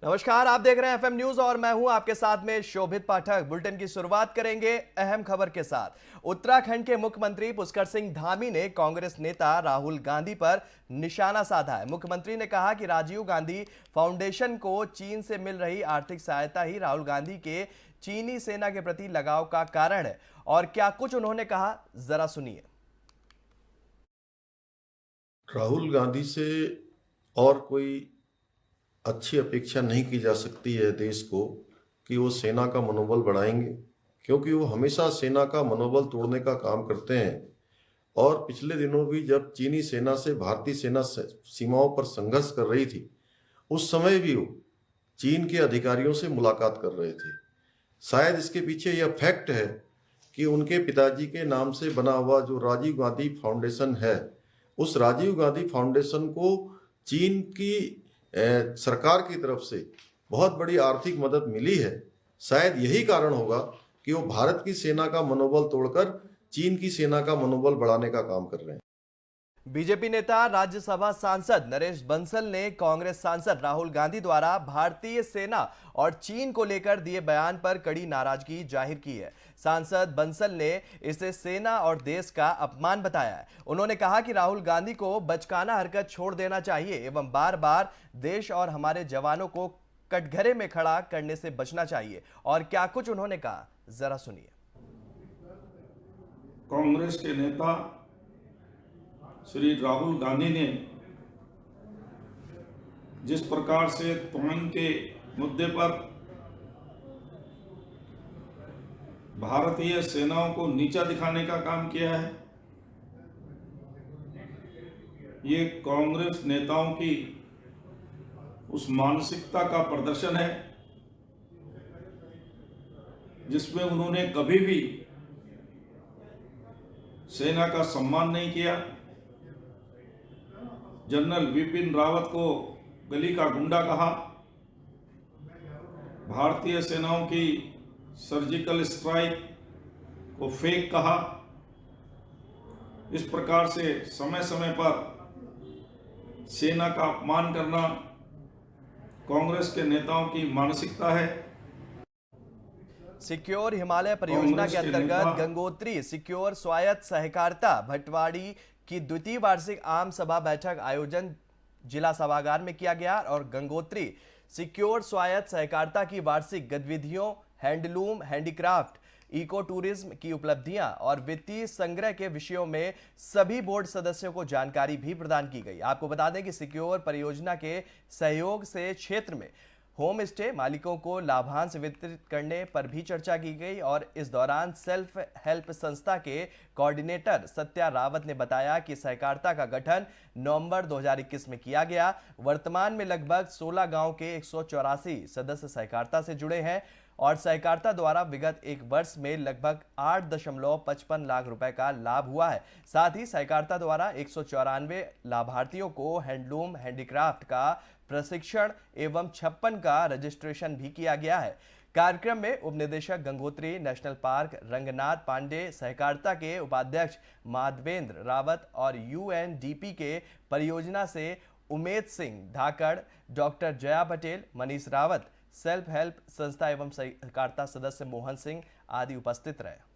नमस्कार, आप देख रहे हैं एफएम न्यूज और मैं हूं आपके साथ में शोभित पाठक। बुलेटिन की शुरुआत करेंगे अहम खबर के साथ। उत्तराखंड के मुख्यमंत्री पुष्कर सिंह धामी ने कांग्रेस नेता राहुल गांधी पर निशाना साधा है। मुख्यमंत्री ने कहा कि राजीव गांधी फाउंडेशन को चीन से मिल रही आर्थिक सहायता ही राहुल गांधी के चीनी सेना के प्रति लगाव का कारण है। और क्या कुछ उन्होंने कहा, जरा सुनिए। राहुल गांधी से और कोई अच्छी अपेक्षा नहीं की जा सकती है देश को कि वो सेना का मनोबल बढ़ाएंगे, क्योंकि वो हमेशा सेना का मनोबल तोड़ने का काम करते हैं। और पिछले दिनों भी जब चीनी सेना से भारतीय सेना सीमाओं पर संघर्ष कर रही थी, उस समय भी वो चीन के अधिकारियों से मुलाकात कर रहे थे। शायद इसके पीछे यह फैक्ट है कि उनके पिताजी के नाम से बना हुआ जो राजीव गांधी फाउंडेशन है, उस राजीव गांधी फाउंडेशन को चीन की सरकार की तरफ से बहुत बड़ी आर्थिक मदद मिली है। शायद यही कारण होगा कि वो भारत की सेना का मनोबल तोड़कर चीन की सेना का मनोबल बढ़ाने का काम कर रहे हैं। बीजेपी नेता राज्यसभा सांसद नरेश बंसल ने कांग्रेस सांसद राहुल गांधी द्वारा भारतीय सेना और चीन को लेकर दिए बयान पर कड़ी नाराजगी जाहिर की है। सांसद बंसल ने इसे सेना और देश का अपमान बताया है। उन्होंने कहा कि राहुल गांधी को बचकाना हरकत छोड़ देना चाहिए एवं बार बार देश और हमारे जवानों को कटघरे में खड़ा करने से बचना चाहिए। और क्या कुछ उन्होंने कहा, जरा सुनिए। कांग्रेस के नेता श्री राहुल गांधी ने जिस प्रकार से तोइन के मुद्दे पर भारतीय सेनाओं को नीचा दिखाने का काम किया है, ये कांग्रेस नेताओं की उस मानसिकता का प्रदर्शन है जिसमें उन्होंने कभी भी सेना का सम्मान नहीं किया। जनरल विपिन रावत को गली का गुंडा कहा, भारतीय सेनाओं की सर्जिकल स्ट्राइक को फेक कहा। इस प्रकार से समय समय पर सेना का अपमान करना कांग्रेस के नेताओं की मानसिकता है। सिक्योर हिमालय परियोजना के अंतर्गत गंगोत्री सिक्योर स्वायत्त सहकारिता भटवाड़ी की द्वितीय वार्षिक आम सभा बैठक आयोजन जिला सभागार में किया गया और गंगोत्री सिक्योर स्वायत्त सहकारिता की वार्षिक गतिविधियों, हैंडलूम, हैंडीक्राफ्ट, इको टूरिज्म की उपलब्धियां और वित्तीय संग्रह के विषयों में सभी बोर्ड सदस्यों को जानकारी भी प्रदान की गई। आपको बता दें कि सिक्योर परियोजना के सहयोग से क्षेत्र में होम स्टे मालिकों को लाभांश वितरित करने पर भी चर्चा की गई। और इस दौरान सेल्फ हेल्प संस्था के कोऑर्डिनेटर सत्या रावत ने बताया कि सहकारिता का गठन नवंबर 2021 में किया गया। वर्तमान में लगभग 16 गांव के 184 सदस्य सहकारिता से जुड़े हैं और सहकारिता द्वारा विगत एक वर्ष में लगभग 8.55 लाख रुपए का लाभ हुआ है। साथ ही सहकारिता द्वारा 194 लाभार्थियों को हैंडलूम, हैंडीक्राफ्ट का प्रशिक्षण एवं 56 का रजिस्ट्रेशन भी किया गया है। कार्यक्रम में उपनिदेशक गंगोत्री नेशनल पार्क रंगनाथ पांडे, सहकारिता के उपाध्यक्ष माधवेंद्र रावत और यूएनडीपी के परियोजना से Umed Singh Dhakad, doctor Jaya Patel, Manish Rawat, self help संस्था एवं सहकारिता सदस्य मोहन सिंह आदि उपस्थित रहे।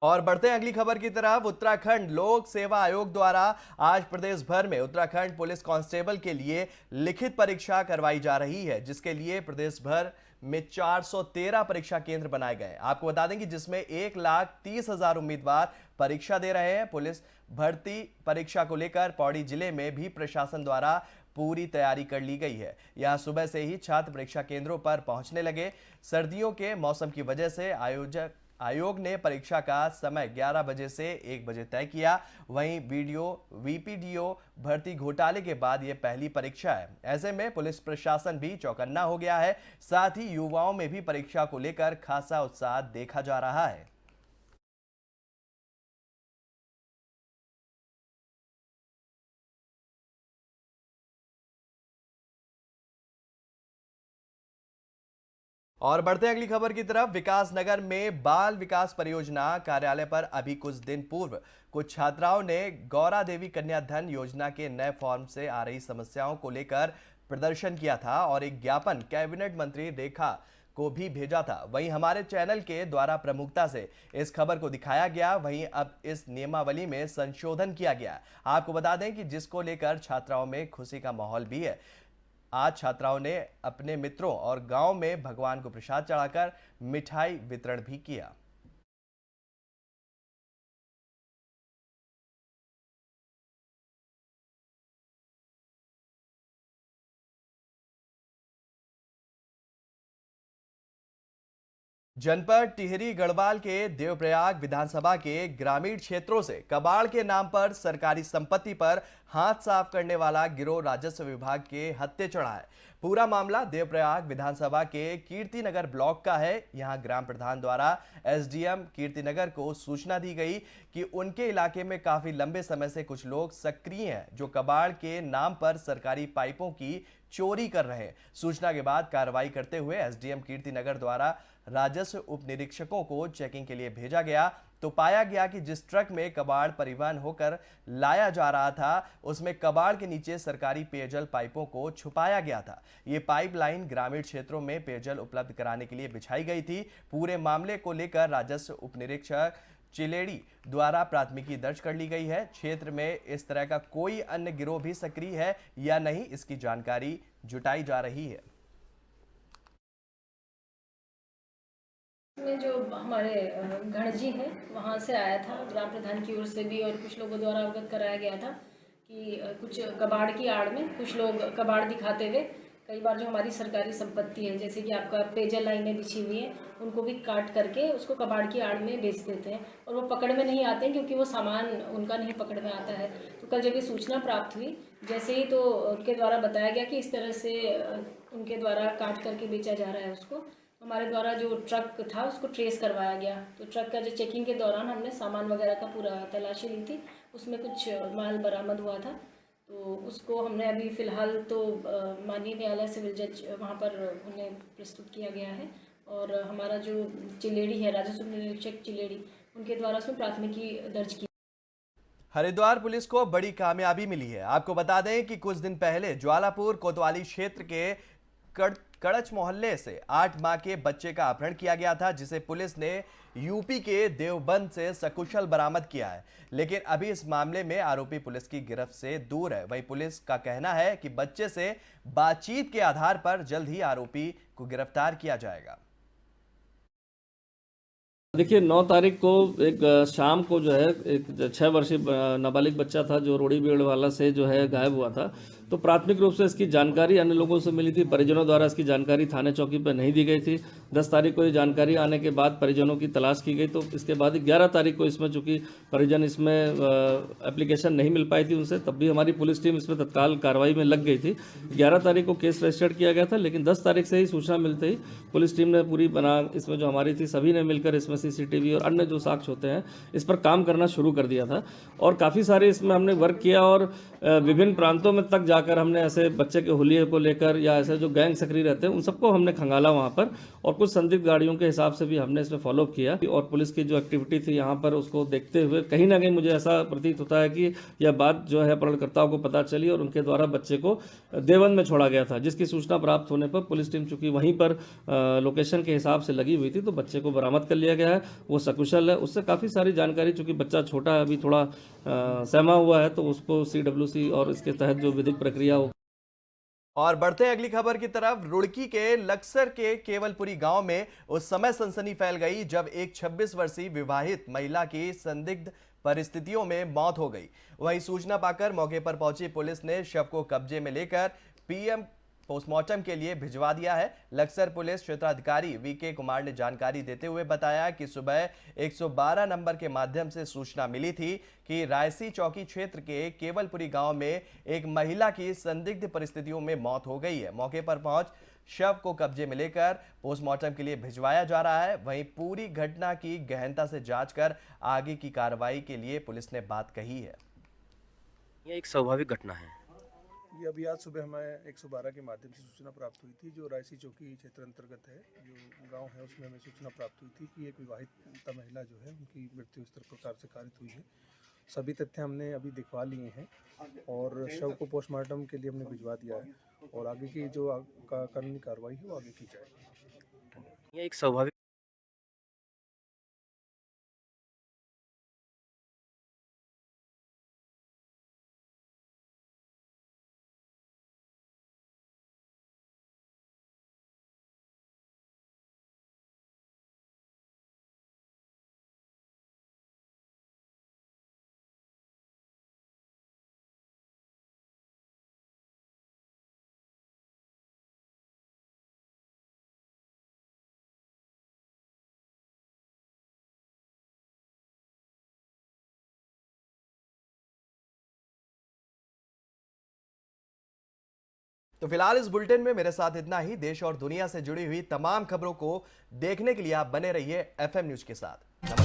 और बढ़ते हैं अगली खबर की तरफ। उत्तराखंड लोक सेवा आयोग द्वारा आज प्रदेश भर में उत्तराखंड पुलिस कांस्टेबल के लिए लिखित परीक्षा करवाई जा रही है, जिसके लिए प्रदेश भर में 413 परीक्षा केंद्र बनाए गए। आपको बता दें कि जिसमें 1,30,000 उम्मीदवार परीक्षा दे रहे हैं। पुलिस भर्ती परीक्षा को लेकर पौड़ी जिले में भी प्रशासन द्वारा पूरी तैयारी कर ली गई है। यहां सुबह से ही छात्र परीक्षा केंद्रों पर पहुंचने लगे। सर्दियों के मौसम की वजह से आयोग ने परीक्षा का समय 11 बजे से 1 बजे तय किया। वहीं वीपीडीओ भर्ती घोटाले के बाद यह पहली परीक्षा है। ऐसे में पुलिस प्रशासन भी चौकन्ना हो गया है। साथ ही युवाओं में भी परीक्षा को लेकर खासा उत्साह देखा जा रहा है। और बढ़ते हैं अगली खबर की तरफ। विकासनगर में बाल विकास परियोजना कार्यालय पर अभी कुछ दिन पूर्व कुछ छात्राओं ने गौरा देवी कन्या धन योजना के नए फॉर्म से आ रही समस्याओं को लेकर प्रदर्शन किया था और एक ज्ञापन कैबिनेट मंत्री रेखा को भी भेजा था। वहीं हमारे चैनल के द्वारा प्रमुखता से इस खबर को दिखाया गया। वहीं अब इस नियमावली में संशोधन किया गया। आपको बता दें कि जिसको लेकर छात्राओं में खुशी का माहौल भी है। आज छात्राओं ने अपने मित्रों और गांव में भगवान को प्रसाद चढ़ाकर मिठाई वितरण भी किया। जनपद टिहरी गढ़वाल के देवप्रयाग विधानसभा के ग्रामीण क्षेत्रों से कबाड़ के नाम पर सरकारी संपत्ति पर हाथ साफ करने वाला गिरोह राजस्व विभाग के हत्थे चढ़ा है। पूरा मामला देवप्रयाग विधानसभा के कीर्तिनगर ब्लॉक का है। यहां ग्राम प्रधान द्वारा एसडीएम कीर्तिनगर को सूचना दी गई कि उनके इलाके में काफी लंबे समय से कुछ लोग सक्रिय हैं जो कबाड़ के नाम पर सरकारी पाइपों की चोरी कर रहे हैं। सूचना के बाद कार्रवाई करते हुए एसडीएम कीर्तिनगर द्वारा राजस्व उप निरीक्षकों को चेकिंग के लिए भेजा गया तो पाया गया कि जिस ट्रक में कबाड़ परिवहन होकर लाया जा रहा था उसमें कबाड़ के नीचे सरकारी पेयजल पाइपों को छुपाया गया था। ये पाइपलाइन ग्रामीण क्षेत्रों में पेयजल उपलब्ध कराने के लिए बिछाई गई थी। पूरे मामले को लेकर राजस्व उप निरीक्षक चिलेड़ी द्वारा प्राथमिकी दर्ज कर ली गई है। क्षेत्र में इस तरह का कोई अन्य गिरोह भी सक्रिय है या नहीं, इसकी जानकारी जुटाई जा रही है। में जो हमारे गणजी है वहाँ से आया था, ग्राम प्रधान की ओर से भी और कुछ लोगों द्वारा अवगत कराया गया था कि कुछ कबाड़ की आड़ में कुछ लोग कबाड़ दिखाते हुए कई बार जो हमारी सरकारी संपत्ति है जैसे कि आपका पेयजल लाइनें बिछी हुई हैं उनको भी काट करके उसको कबाड़ की आड़ में बेच देते हैं और वो पकड़ में नहीं आते हैं क्योंकि वो सामान उनका नहीं पकड़ में आता है। तो कल जब ये सूचना प्राप्त हुई जैसे ही तो उनके द्वारा बताया गया कि इस तरह से उनके द्वारा काट करके बेचा जा रहा है उसको, हमारे द्वारा जो ट्रक था उसको ट्रेस करवाया गया। तो ट्रक का जो चेकिंग के दौरान हमने सामान वगैरह का पूरा तलाशी ली थी, उसमें कुछ माल बरामद हुआ था। तो उसको हमने अभी फ़िलहाल तो माननीय न्यायालय सिविल जज वहाँ पर उन्हें प्रस्तुत किया गया है और हमारा जो चिलेड़ी है राजस्व निरीक्षक चिलेड़ी उनके द्वारा उसमें प्राथमिकी दर्ज की। हरिद्वार पुलिस को बड़ी कामयाबी मिली है। आपको बता दें कि कुछ दिन पहले ज्वालापुर कोतवाली क्षेत्र के कड़च मोहल्ले से 8 माह के बच्चे का अपहरण किया गया था जिसे पुलिस ने यूपी के देवबंद से सकुशल बरामद किया है। लेकिन अभी इस मामले में आरोपी पुलिस की गिरफ्त से दूर है। वहीं पुलिस का कहना है कि बच्चे से बातचीत के आधार पर जल्द ही आरोपी को गिरफ्तार किया जाएगा। देखिए 9 तारीख को एक शाम को जो है एक 6 वर्षीय नाबालिग बच्चा था जो रोड़ी बेड़ वाला से जो है गायब हुआ था। तो प्राथमिक रूप से इसकी जानकारी अन्य लोगों से मिली थी। परिजनों द्वारा इसकी जानकारी थाने चौकी पर नहीं दी गई थी। 10 तारीख को ये जानकारी आने के बाद परिजनों की तलाश की गई। तो इसके बाद 11 तारीख को इसमें चूंकि परिजन इसमें एप्लीकेशन नहीं मिल पाई थी उनसे, तब भी हमारी पुलिस टीम इसमें तत्काल कार्रवाई में लग गई थी। 11 तारीख को केस रजिस्टर्ड किया गया था, लेकिन 10 तारीख से ही सूचना मिलते ही पुलिस टीम ने पूरी बना इसमें जो हमारी थी सभी ने मिलकर इसमें सीसीटीवी और अन्य जो साक्ष्य होते हैं इस पर काम करना शुरू कर दिया था और काफ़ी सारे इसमें हमने वर्क किया और विभिन्न प्रांतों में तक जाकर हमने ऐसे बच्चे के हुलिये को लेकर या ऐसे जो गैंग सक्रिय रहते हैं उन सबको हमने खंगाला वहाँ पर और कुछ संदिग्ध गाड़ियों के हिसाब से भी हमने इसमें फॉलोअप किया और पुलिस की जो एक्टिविटी थी यहाँ पर उसको देखते हुए कहीं ना कहीं मुझे ऐसा प्रतीत होता है कि यह बात जो है अपहरणकर्ताओं को पता चली और उनके द्वारा बच्चे को देवबंद में छोड़ा गया था, जिसकी सूचना प्राप्त होने पर पुलिस टीम चूंकि वहीं पर लोकेशन के हिसाब से लगी हुई थी तो बच्चे को बरामद कर लिया गया है। वो सकुशल है। उससे काफ़ी सारी जानकारी, चूंकि बच्चा छोटा है अभी थोड़ा सहमा हुआ है, तो उसको CWC और इसके तहत जो विधिक प्रक्रिया हो। और बढ़ते हैं अगली खबर की तरफ। रुड़की के लक्सर के केवलपुरी गांव में उस समय सनसनी फैल गई जब एक 26 वर्षीय विवाहित महिला की संदिग्ध परिस्थितियों में मौत हो गई। वहीं सूचना पाकर मौके पर पहुंची पुलिस ने शव को कब्जे में लेकर PM पोस्टमार्टम के लिए भिजवा दिया है। लक्सर पुलिस क्षेत्राधिकारी VK कुमार ने जानकारी देते हुए बताया कि सुबह 112 नंबर के माध्यम से सूचना मिली थी कि रायसी चौकी क्षेत्र के केवलपुरी गांव में एक महिला की संदिग्ध परिस्थितियों में मौत हो गई है। मौके पर पहुंच शव को कब्जे में लेकर पोस्टमार्टम के लिए भिजवाया जा रहा है। वहीं पूरी घटना की गहनता से जांच कर आगे की कार्रवाई के लिए पुलिस ने बात कही है। यह एक स्वाभाविक घटना है ये अभी आज सुबह हमें 112 के माध्यम से सूचना प्राप्त हुई थी, जो रायसी चौकी क्षेत्र अंतर्गत है, जो गांव है, उसमें हमें सूचना प्राप्त हुई थी कि एक विवाहित महिला जो है उनकी मृत्यु इस प्रकार से कारित हुई है। सभी तथ्य हमने अभी दिखवा लिए हैं और शव को पोस्टमार्टम के लिए हमने भिजवा दिया है और आगे की जो कानूनी कार्रवाई है वो आगे की जाएगी। ये एक स्वाभाविक तो फिलहाल इस बुलेटिन में मेरे साथ इतना ही। देश और दुनिया से जुड़ी हुई तमाम खबरों को देखने के लिए आप बने रहिए एफएम न्यूज के साथ। नमस्कार।